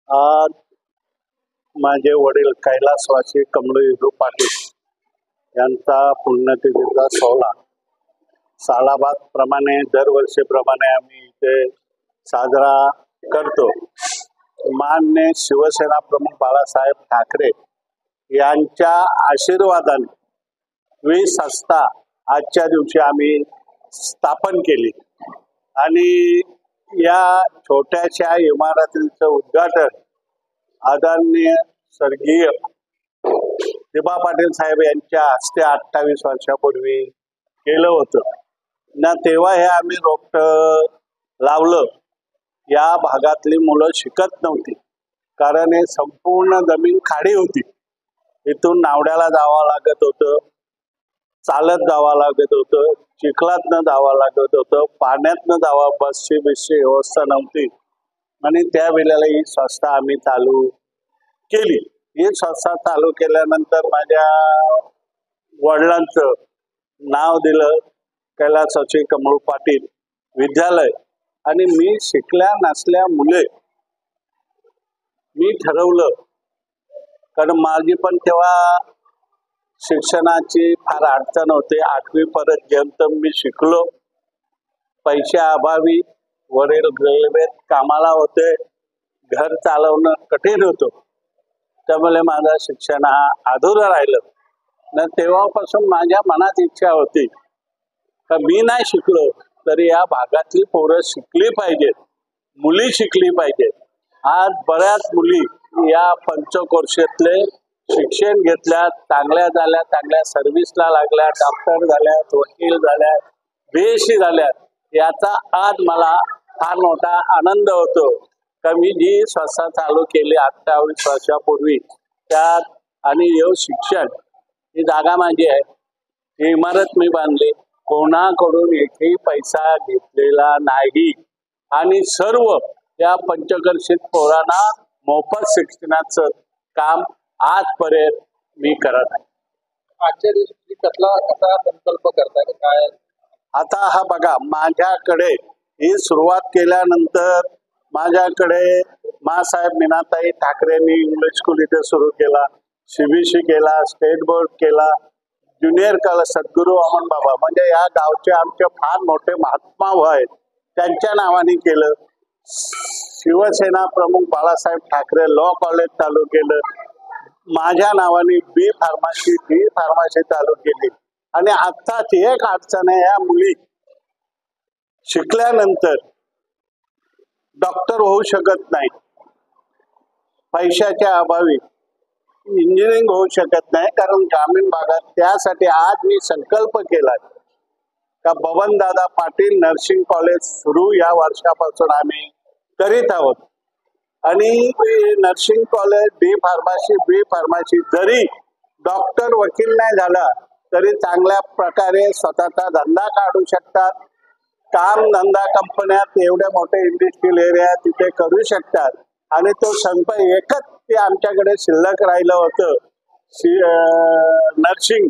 आज माझे वडील कैलासवासी कमळू पाटील यांचा पुण्यतिथीचा सोहळा सालाबाद दरवर्षीप्रमाणे आम्ही इथे साजरा करतो. माननीय शिवसेना प्रमुख बाळासाहेब ठाकरे यांच्या आशीर्वादाने 20 संस्था आजच्या दिवशी आम्ही स्थापन केली आणि या छोट्याशा इमारतीचं उद्घाटन आदरणीय स्वर्गीय दिबा पाटील साहेब यांच्या हस्ते 28 वर्षापूर्वी केलं होतं ना. तेव्हा हे आम्ही रोपटं लावलं. या भागातली मुलं शिकत नव्हती कारण हे संपूर्ण जमीन खाडी होती. इथून नावड्याला जावं लागत होतं, चालत जावं लागत होतं, चिखलातनं जावं लागत होतं, पाण्यातनं जावं, बसची व्यवस्था नव्हती. आणि त्यावेळेला ही संस्था आम्ही चालू केली. ही संस्था चालू केल्यानंतर माझ्या वडिलांचं नाव दिलं कैलासवासी कमळू पाटील विद्यालय. आणि मी शिकल्या नसल्या मुले मी ठरवलं, कारण माझी पण तेव्हा शिक्षणाची फार अडचण होते. 8वी परत जेमतेम मी शिकलो. पैशा अभावी वडील रेल्वेत कामाला होते, घर चालवणं कठीण होतं, त्यामुळे माझं शिक्षण हा अधुरं राहिलं ना. तेव्हापासून माझ्या मनात इच्छा होती का मी नाही शिकलो तरी या भागातली पोरं शिकली पाहिजेत, मुली शिकली पाहिजेत. आज बऱ्याच मुली या पंचकोर्षातले शिक्षण घेतल्यात, चांगल्या झाल्या, चांगल्या सर्व्हिसला लागल्या, डॉक्टर झाल्यात, वकील झाल्यात, BSc झाल्यात. याचा आज मला फार मोठा आनंद होतो का मी जी संस्था चालू केली 28 वर्षापूर्वी त्यात आणि शिक्षण ही जागा माझी आहे. ही इमारत मी बांधली, कोणाकडून एकही पैसा घेतलेला नाही आणि सर्व या पंचकर्षित पोरांना मोफत शिक्षणाचं काम आजपर्यंत मी करत आहे. आजच्या दिवशी कसा संकल्प करताय काय? आता हा बघा, माझ्याकडे ही सुरुवात केल्यानंतर माझ्याकडे मासाहेब मीनाताई ठाकरेंनी इंग्लिश स्कूल इथे सुरू केला, CBC केला, स्टेट बोर्ड केला, ज्युनियर कॉलेज सद्गुरू वामन बाबा म्हणजे या गावचे आमचे फार मोठे महात्मा आहेत, त्यांच्या नावाने केलं. शिवसेना प्रमुख बाळासाहेब ठाकरे लॉ कॉलेज चालू केलं, माझ्या नावाने B फार्मसी चालू केली. आणि आत्ताच एक अडचण आहे, या मुली शिकल्यानंतर डॉक्टर होऊ शकत नाही, पैशाच्या अभावी इंजिनिअरिंग होऊ शकत नाही कारण ग्रामीण भागात. त्यासाठी आज मी संकल्प केला का बबनदादा पाटील नर्सिंग कॉलेज सुरू या वर्षापासून आम्ही करीत आहोत. आणि नर्सिंग कॉलेज B फार्मसी जरी डॉक्टर वकील नाही झाला तरी चांगल्या प्रकारे स्वतःचा धंदा काढू शकतात. काम धंदा कंपन्यात एवढ्या मोठे इंडस्ट्रियल एरिया तिथे करू शकतात. आणि तो एकच ते आमच्याकडे शिल्लक राहिलं होतं नर्सिंग,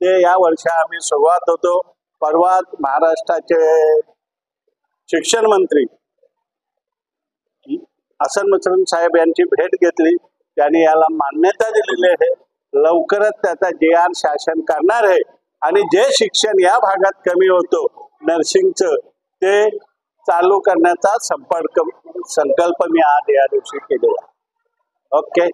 ते या वर्षी आम्ही सुरुवात होतो. परवा महाराष्ट्राचे शिक्षण मंत्री हसन मुश्रीफ साहेब यांची भेट घेतली, त्यांनी याला मान्यता दिलेली आहे. लवकरच त्याचा JR शासन करणार आहे. आणि जे शिक्षण या भागात कमी होतो नर्सिंगचं ते चालू करण्याचा संकल्प मी आज या दिवशी केलेला. ओके.